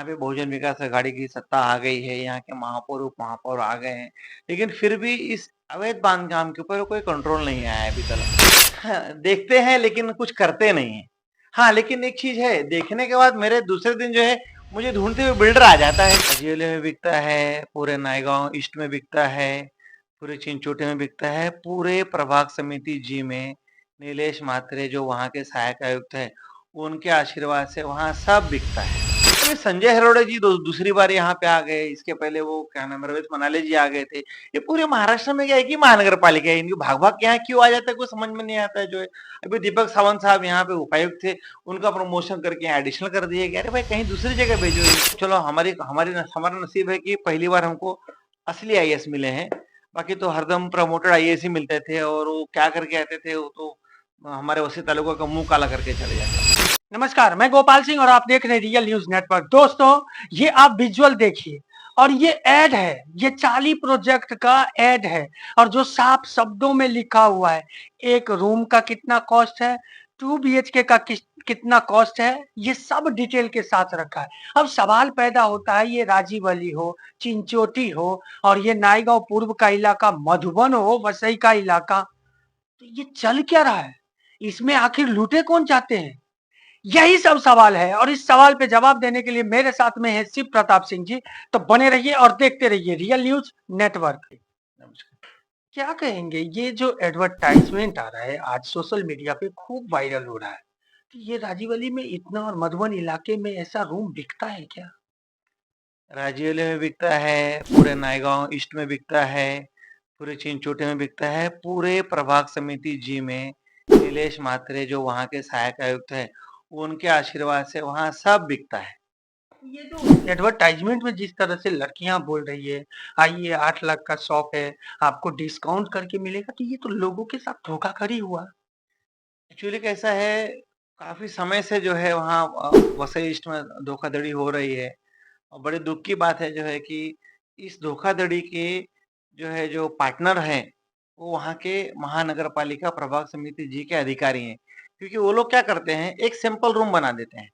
पे बहुजन विकास आघाड़ी की सत्ता आ गई है, यहाँ के महापौर, उप-महापौर आ गए हैं, लेकिन फिर भी इस अवैध बांधकाम के ऊपर कोई कंट्रोल नहीं आया है अभी तक। हाँ, देखते हैं लेकिन कुछ करते नहीं हैं। हाँ, लेकिन एक चीज़ है, देखने के बाद मेरे दूसरे दिन जो है, मुझे ढूँढते हुए बिल्डर आ जाता है। अजीले में बिकता है, पूरे नायगाँव ईस्ट में बिकता है, पूरे चिंचोटे में बिकता है, पूरे प्रभाग समिति जी में नीलेश म्हात्रे जो वहाँ के सहायक आयुक्त हैं, उनके आशीर्वाद से वहाँ सब बिकता है। अभी संजय हरोड़े जी दूसरी बार यहाँ पे आ गए, इसके पहले वो क्या नाम है रमेश मनाले जी आ गए थे। ये पूरे महाराष्ट्र में क्या एक ही महानगर पालिका है, इनकी भाग-भाग के यहाँ क्यों आ जाता है कुछ समझ में नहीं आता है जो है। अभी दीपक सावंत साहब यहाँ पे उपायुक्त थे, उनका प्रमोशन करके यहाँ एडिशनल कर दिए गए। अरे भाई कहीं दूसरी जगह भेजो इनको। चलो हमारा नसीब है कि पहली बार हमको असली आईएएस मिले हैं, बाकी तो हरदम प्रमोटेड आईएएस ही मिलते थे और वो क्या करके आते थे वो तो हमारे उसी तालुका का मुंह काला करके चले जाते। नमस्कार, मैं गोपाल सिंह और आप देख रहे हैं रियल न्यूज नेटवर्क। दोस्तों, ये आप विजुअल देखिए और ये एड है, ये चाली प्रोजेक्ट का एड है और जो साफ शब्दों में लिखा हुआ है, एक रूम का कितना कॉस्ट है, 2 बीएचके का कितना कॉस्ट है, ये सब डिटेल के साथ रखा है। अब सवाल पैदा होता है, ये राजीव अली हो, चिंचोटी हो और ये नायगांव पूर्व का इलाका, मधुबन हो, वसई का इलाका, तो ये चल क्या रहा है? इसमें आखिर लूटे कौन जाते हैं? यही सब सवाल है और इस सवाल पे जवाब देने के लिए मेरे साथ में है शिव प्रताप सिंह जी। तो बने रहिए और देखते रहिए रियल न्यूज नेटवर्क। क्या कहेंगे, ये जो एडवर्टाइजमेंट आ रहा है आज सोशल मीडिया पे खूब वायरल हो रहा है, तो ये राजीव अली में इतना और मधुबन इलाके में ऐसा रूम बिकता है क्या? राजीवले में बिकता है, पूरे नायगांव ईस्ट में बिकता है, पूरे चिंचोटे में बिकता है, पूरे प्रभाग समिति जी में नीलेश म्हात्रे जो वहाँ के सहायक आयुक्त हैं, उनके आशीर्वाद से वहाँ सब बिकता है। ये जो एडवर्टाइजमेंट में जिस तरह से लड़कियां बोल रही है, आइए 8 लाख का शॉप है, आपको डिस्काउंट करके मिलेगा, तो ये तो लोगों के साथ धोखाधड़ी हुआ। एक्चुअली कैसा है, काफ़ी समय से जो है वहाँ वसई ईस्ट में धोखाधड़ी हो रही है और बड़े दुःख की बात है जो है कि इस धोखाधड़ी के जो है जो पार्टनर हैं, वो वहाँ के महानगर पालिका प्रभाग समिति जी के अधिकारी हैं। क्योंकि वो लोग क्या करते हैं, एक सैंपल रूम बना देते हैं।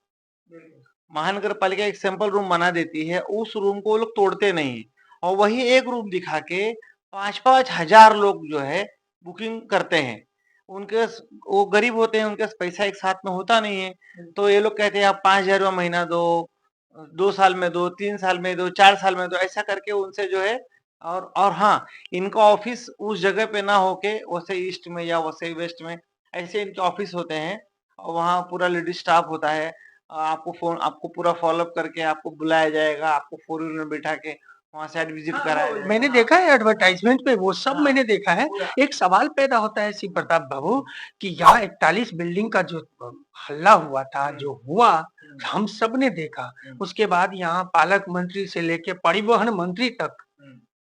महानगर पालिका एक सैंपल रूम बना देती है, उस रूम को वो लोग तोड़ते नहीं हैं और वही एक रूम दिखा के 5-5 हज़ार लोग जो है बुकिंग करते हैं। उनके स वो गरीब होते हैं, उनके पास पैसा एक साथ में होता नहीं है, तो ये लोग कहते हैं आप 5,000 महीना दो, 2 साल में दो, 3 साल में दो, 4 साल में दो, ऐसा करके उनसे जो है और हाँ, इनका ऑफिस उस जगह पे ना होके वसई ईस्ट में या वसई वेस्ट में, ऐसे इनके ऑफिस होते हैं और वहाँ पूरा लेडीज़ स्टाफ होता है। आपको पूरा फ़ॉलो-अप करके आपको बुलाया जाएगा, आपको 4 व्हीलर में बिठा के वहाँ साइट विज़िट हाँ, कराया वो जाएगा। मैंने देखा है एडवर्टाइजमेंट पे, वो सब हाँ, मैंने देखा है। पूरा एक सवाल पैदा होता है शिव प्रताप बाबू कि यहाँ 41 बिल्डिंग का जो हल्ला हुआ था, जो हुआ, हम सब ने देखा। उसके बाद यहाँ पालक मंत्री से लेके परिवहन मंत्री तक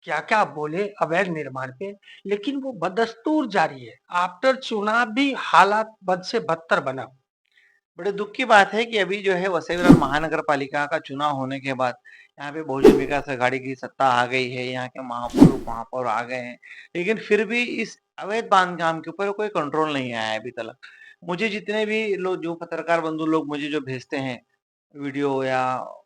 क्या-क्या बोले अवैध निर्माण पे, लेकिन वो बदस्तूर जारी है। आफ्टर चुनाव भी हालात बद से बदतर बना। बड़े दुःख की बात है कि अभी जो है वसई विरार महानगर पालिका का चुनाव होने के बाद यहाँ पे बहुजन विकास आघाड़ी की सत्ता आ गई है, यहाँ के महापौर, उप-महापौर आ गए हैं, लेकिन फिर भी इस अवैध बांधकाम के ऊपर कोई कंट्रोल नहीं आया है अभी तक। मुझे जितने भी लोग जो पत्रकार बंधु लोग मुझे जो भेजते हैं वीडियो या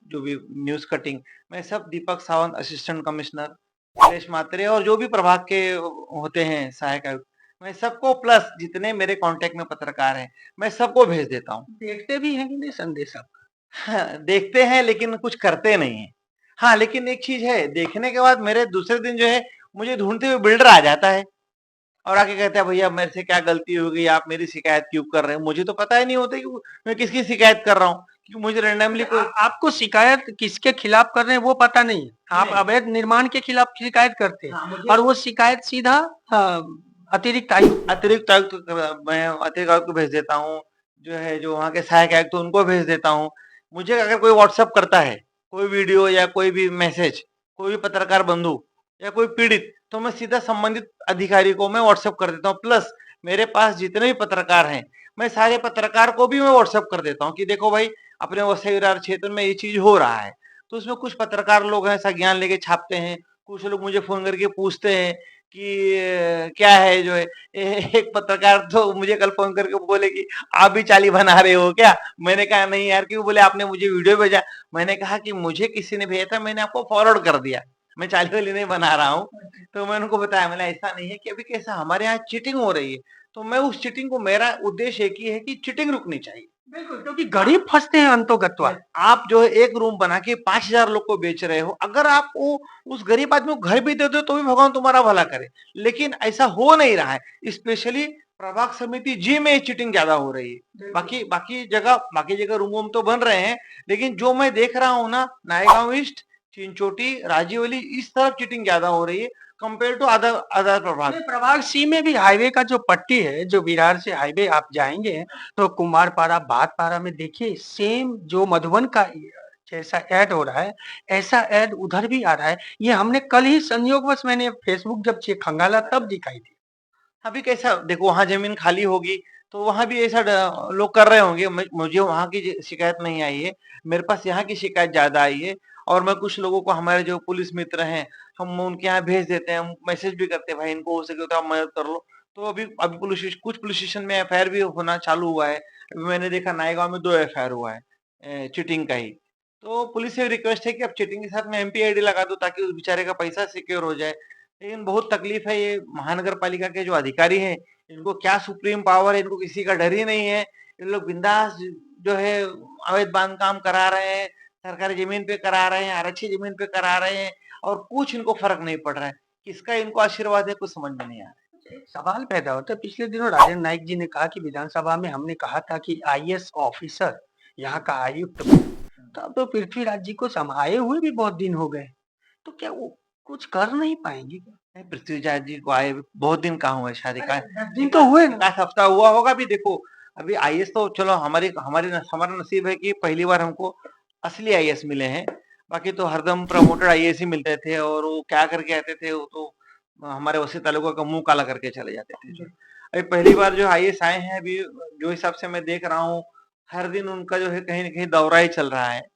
जो भी न्यूज़ कटिंग, मैं सब दीपक सावंत असिस्टेंट कमिश्नर, नीलेश म्हात्रे और जो भी प्रभाग के होते हैं सहायक आयुक्त, मैं सबको प्लस जितने मेरे कॉन्टैक्ट में पत्रकार हैं, मैं सबको भेज देता हूँ। देखते भी हैं कि नहीं संदेश आप? हाँ, देखते हैं लेकिन कुछ करते नहीं हैं। हाँ, लेकिन एक चीज़ है, देखने के बाद मेरे दूसरे दिन जो है, मुझे ढूँढते हुए बिल्डर आ जाता है और आके कहता है, "भैया मेरे से क्या गलती हो गई? आप मेरी शिकायत क्यों कर रहे हैं?" मुझे तो पता ही नहीं होता कि मैं किसकी शिकायत कर रहा हूँ, क्योंकि मुझे रैंडमली कोई आपको शिकायत किसके खिलाफ कर रहे हैं वो पता नहीं है। आप नहीं। अवैध निर्माण के खिलाफ शिकायत करते हैं हाँ, मुझे और वो शिकायत सीधा अतिरिक्त आयुक्त। अतिरिक्त आयुक्त मैं अतिरिक्त आयुक्त को भेज देता हूँ, जो वहाँ के सहायक आयुक्त तो उनको भेज देता हूँ। मुझे अगर कोई व्हाट्सएप करता है, कोई वीडियो या कोई भी मैसेज, कोई भी पत्रकार बंधु या कोई पीड़ित, तो मैं सीधा संबंधित अधिकारी को मैं व्हाट्सएप कर देता हूँ। प्लस मेरे पास जितने भी पत्रकार हैं, मैं सारे पत्रकार को भी मैं व्हाट्सएप कर देता हूँ कि देखो भाई, अपने वसई विरार क्षेत्र में ये चीज़ हो रहा है। तो उसमें कुछ पत्रकार लोग हैं, संज्ञान लेके छापते हैं, कुछ लोग मुझे फ़ोन करके पूछते हैं कि क्या है जो है एक पत्रकार तो मुझे कल फोन करके बोले कि आप भी चाली बना रहे हो क्या? मैंने कहा नहीं यार, क्यों? बोले आपने मुझे वीडियो भेजा। मैंने कहा कि मुझे किसी ने भेजा था, मैंने आपको फॉरवर्ड कर दिया, मैं चाली वाली नहीं बना रहा हूँ। तो मैंने उनको बताया, मैंने ऐसा नहीं है कि अभी कैसा हमारे यहाँ चीटिंग हो रही है, तो मैं उस चीटिंग को, मेरा उद्देश्य एक ही है कि चीटिंग रुकनी चाहिए। बिल्कुल, क्योंकि गरीब फंसते हैं अंतोगत्वा। आप जो है एक रूम बना के 5,000 लोग को बेच रहे हो, अगर आप वो उस गरीब आदमी को घर भी दे दो तो भी भगवान तुम्हारा भला करे, लेकिन ऐसा हो नहीं रहा है। स्पेशली प्रभाग समिति जी में चीटिंग ज्यादा हो रही है। बाकी जगह रूम वूम तो बन रहे हैं, लेकिन जो मैं देख रहा हूँ ना, नायगांव ईस्ट, चिंचोटी, राजीवली, इस तरफ चीटिंग ज्यादा हो रही है कंपेयर टू अदर अदर प्रभाग। प्रभाग सी में भी हाईवे का जो पट्टी है, जो विरार से हाईवे आप जाएंगे तो कुमारपाड़ा, भातपाड़ा में देखिए सेम जो मधुबन का जैसा ऐड हो रहा है, ऐसा ऐड उधर भी आ रहा है। ये हमने कल ही संयोगवश मैंने फेसबुक जब चेक खंगाला तब दिखाई थी। अभी कैसा देखो, वहां जमीन खाली होगी तो वहां भी ऐसा लोग कर रहे होंगे। मुझे वहां की शिकायत नहीं आई है, मेरे पास यहाँ की शिकायत ज्यादा आई है। और मैं कुछ लोगों को, हमारे जो पुलिस मित्र हैं, हम उनके यहाँ भेज देते हैं, हम मैसेज भी करते हैं, भाई इनको हो सके तो आप मदद कर लो। तो अभी अभी कुछ पुलिस स्टेशन में एफआईआर भी होना चालू हुआ है। अभी मैंने देखा नायगांव में 2 एफआईआर हुआ है चीटिंग का ही। तो पुलिस से रिक्वेस्ट है कि आप चीटिंग के साथ में एमपीआईडी लगा दो, ताकि उस बेचारे का पैसा सिक्योर हो जाए। लेकिन बहुत तकलीफ है, ये महानगर पालिका के जो अधिकारी हैं, इनको क्या सुप्रीम पावर है, इनको किसी का डर ही नहीं है। इन लोग बिंदास जो है अवैध बांधकाम करा रहे हैं, सरकारी जमीन पे करा रहे हैं, आरक्षित जमीन पे करा रहे हैं, और कुछ इनको फर्क नहीं पड़ रहा है। किसका इनको आशीर्वाद है, कुछ समझ में नहीं आ रहा। एक सवाल पैदा होता है, पिछले दिनों राजेंद्र नाइक जी ने कहा कि विधानसभा में हमने कहा था कि आईएएस ऑफिसर यहाँ का आयुक्त, तो अब तो पृथ्वीराज जी को समाये हुए भी बहुत दिन हो गए, तो क्या वो कुछ कर नहीं पाएंगे क्या? नहीं, पृथ्वीराज जी को आए बहुत दिन कहाँ हुए, शादी का 10 दिन तो हुए ना। हफ्ता हुआ होगा। भी देखो, अभी आईएएस तो चलो हमारा नसीब है कि पहली बार हमको असली आईएएस मिले हैं। बाकी तो हरदम प्रमोटेड आईएएस ही मिलते थे, और वो क्या करके आते थे, वो तो हमारे वसी तालुका का मुंह काला करके चले जाते थे। अभी पहली बार जो आईएएस आए हैं, अभी जो हिसाब से मैं देख रहा हूँ, हर दिन उनका जो है कहीं न कहीं दौरा ही चल रहा है।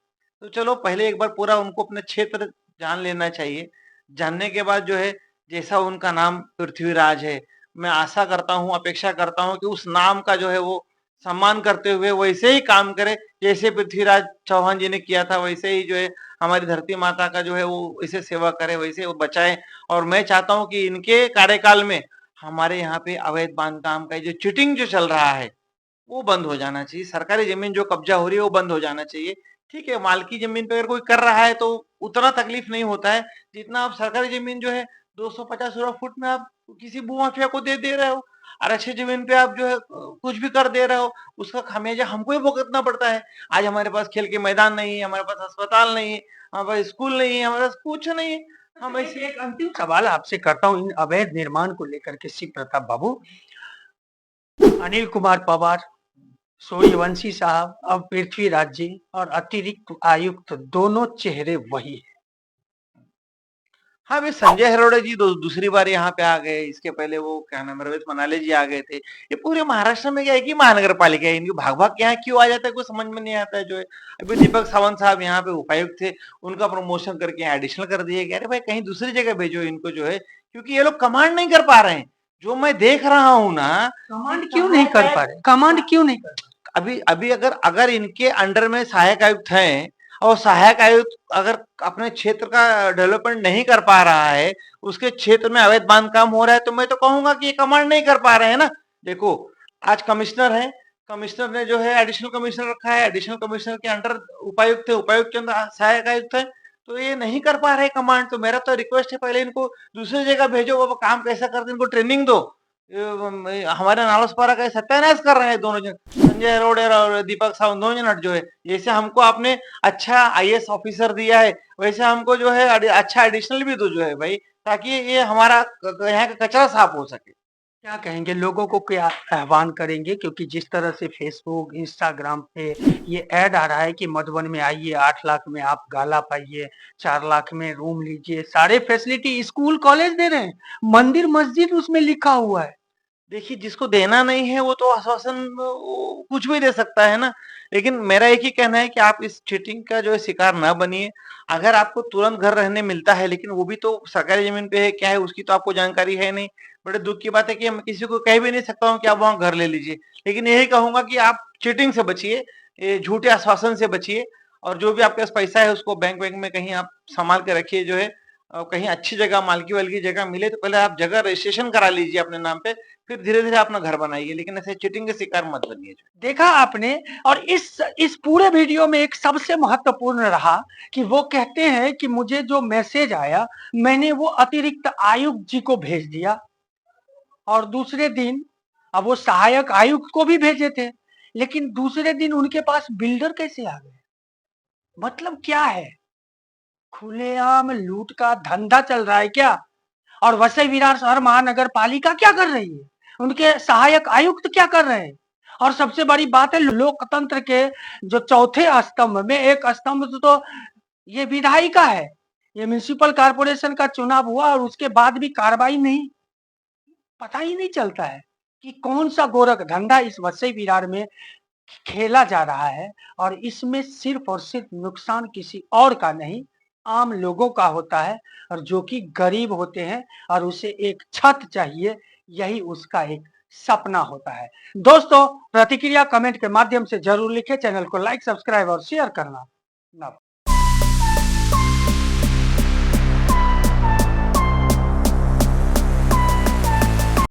तो चलो पहले एक बार पूरा उनको अपने क्षेत्र जान लेना चाहिए। जानने के बाद जो है, जैसा उनका नाम पृथ्वीराज है, मैं आशा करता हूँ, अपेक्षा करता हूँ कि उस नाम का जो है वो सम्मान करते हुए वैसे ही काम करे, जैसे पृथ्वीराज चौहान जी ने किया था। वैसे ही जो है हमारी धरती माता का जो है वो ऐसे सेवा करे, वैसे वो बचाए। और मैं चाहता हूँ कि इनके कार्यकाल में हमारे यहाँ पे अवैध बांधकाम का जो चीटिंग जो चल रहा है, वो बंद हो जाना चाहिए। सरकारी जमीन जो कब्जा हो रही है वो बंद हो जाना चाहिए। ठीक है, मालकी जमीन पे अगर कोई कर रहा है तो उतना तकलीफ नहीं होता है, जितना आप सरकारी जमीन जो है 250 वर्ग फुट में आप किसी भूमाफिया को दे रहे हो। आरक्षित जमीन पे आप जो है कुछ भी कर दे रहे हो, उसका खामियाजा हमको ही भुगतना पड़ता है। आज हमारे पास खेल के मैदान नहीं है, हमारे पास अस्पताल नहीं है, हमारे पास स्कूल नहीं है, हमारे पास कुछ नहीं है। हम ऐसे एक अंतिम सवाल आपसे करता हूँ इन अवैध निर्माण को लेकर के, शिव प्रताप बाबू। अनिल कुमार पवार, सूर्यवंशी साहब, अब पृथ्वीराज जी और अतिरिक्त आयुक्त, दोनों चेहरे वही है। हाँ, वे संजय हरोड़े जी दूसरी बार यहाँ पे आ गए। इसके पहले वो क्या नाम है, रमेश मनाले जी आ गए थे। ये पूरे महाराष्ट्र में क्या है कि महानगर पालिका है, इनकी भाग भाग के यहाँ क्यों आ जाता है, कुछ समझ में नहीं आता है जो है। अभी दीपक सावंत साहब यहाँ पे उपायुक्त थे, उनका प्रमोशन करके एडिशनल कर दिया गया। अरे भाई कहीं दूसरी जगह भेजो इनको जो है, क्योंकि ये लोग कमांड नहीं कर पा रहे हैं। जो मैं देख रहा हूँ ना, कमांड क्यों नहीं कर पा रहे? कमांड क्यों नहीं कर? अभी अभी अगर अगर इनके अंडर में सहायक आयुक्त हैं, और सहायक आयुक्त अगर अपने क्षेत्र का डेवलपमेंट नहीं कर पा रहा है, उसके क्षेत्र में अवैध बांधकाम हो रहा है, तो मैं तो कहूंगा कि ये कमांड नहीं कर पा रहे हैं ना। देखो, आज कमिश्नर है, कमिश्नर ने जो है एडिशनल कमिश्नर रखा है, एडिशनल कमिश्नर के अंडर उपायुक्त है, उपायुक्त के अंदर सहायक आयुक्त है। तो ये नहीं कर पा रहे कमांड। तो मेरा तो रिक्वेस्ट है, पहले इनको दूसरी जगह भेजो, वो काम कैसा करते हैं इनको ट्रेनिंग दो। हमारे नालसपारा का सत्यानाश कर रहे हैं दोनों जन, संजय अरोड़े और दीपक सावंत, दोनों जन जो है। जैसे हमको आपने अच्छा आईएएस ऑफिसर दिया है, वैसे हमको जो है अच्छा एडिशनल भी दो जो है भाई, ताकि ये हमारा यहाँ का कचरा साफ हो सके। क्या कहेंगे लोगों को, क्या आह्वान करेंगे? क्योंकि जिस तरह से फेसबुक, इंस्टाग्राम पे ये ऐड आ रहा है कि मधुबन में आइए, 8 लाख में आप गाला पाइए, 4 लाख में रूम लीजिए, सारे फैसिलिटी स्कूल कॉलेज दे रहे हैं, मंदिर मस्जिद उसमें लिखा हुआ है। देखिए, जिसको देना नहीं है वो तो आश्वासन वो कुछ भी दे सकता है ना। लेकिन मेरा एक ही कहना है कि आप इस चीटिंग का जो है शिकार ना बनिए। अगर आपको तुरंत घर रहने मिलता है लेकिन वो भी तो सरकारी ज़मीन पे है, क्या है उसकी तो आपको जानकारी है नहीं। बड़े दुःख की बात है कि मैं किसी को कह भी नहीं सकता हूँ कि आप वहाँ घर ले लीजिए। लेकिन यही कहूँगा कि आप चीटिंग से बचिए, ये झूठे आश्वासन से बचिए और जो भी आपके पास पैसा है उसको बैंक-वैंक में कहीं आप सँभाल के रखिए जो है। कहीं अच्छी जगह माल्की-वाल्की जगह मिले तो पहले आप जगह रजिस्ट्रेशन करा लीजिए अपने नाम पे, फिर धीरे-धीरे अपना घर बनाइए, लेकिन ऐसे चीटिंग के शिकार मत बनिए। देखा आपने। और इस पूरे वीडियो में एक सबसे महत्वपूर्ण रहा कि वो कहते हैं कि मुझे जो मैसेज आया मैंने वो अतिरिक्त आयुक्त जी को भेज दिया और दूसरे दिन अब वो सहायक आयुक्त को भी भेजे थे, लेकिन दूसरे दिन उनके पास बिल्डर कैसे आ गए? मतलब क्या है? खुलेआम लूट का धंधा चल रहा है क्या? और वसई विरार शहर महानगर पालिका क्या कर रही है? उनके सहायक आयुक्त क्या कर रहे हैं? और सबसे बड़ी बात है लोकतंत्र के जो चौथे स्तंभ में एक स्तंभ तो ये विधायिका है। ये म्युनिसिपल कॉर्पोरेशन का चुनाव हुआ और उसके बाद भी कार्रवाई नहीं, पता ही नहीं चलता है कि कौन सा गोरख धंधा इस वसई विरार में खेला जा रहा है। और इसमें सिर्फ और सिर्फ नुकसान किसी और का नहीं, आम लोगों का होता है और जो कि गरीब होते हैं और उसे एक छत चाहिए, यही उसका एक सपना होता है। दोस्तों, प्रतिक्रिया कमेंट के माध्यम से जरूर लिखें। चैनल को लाइक, सब्सक्राइब और शेयर करना ना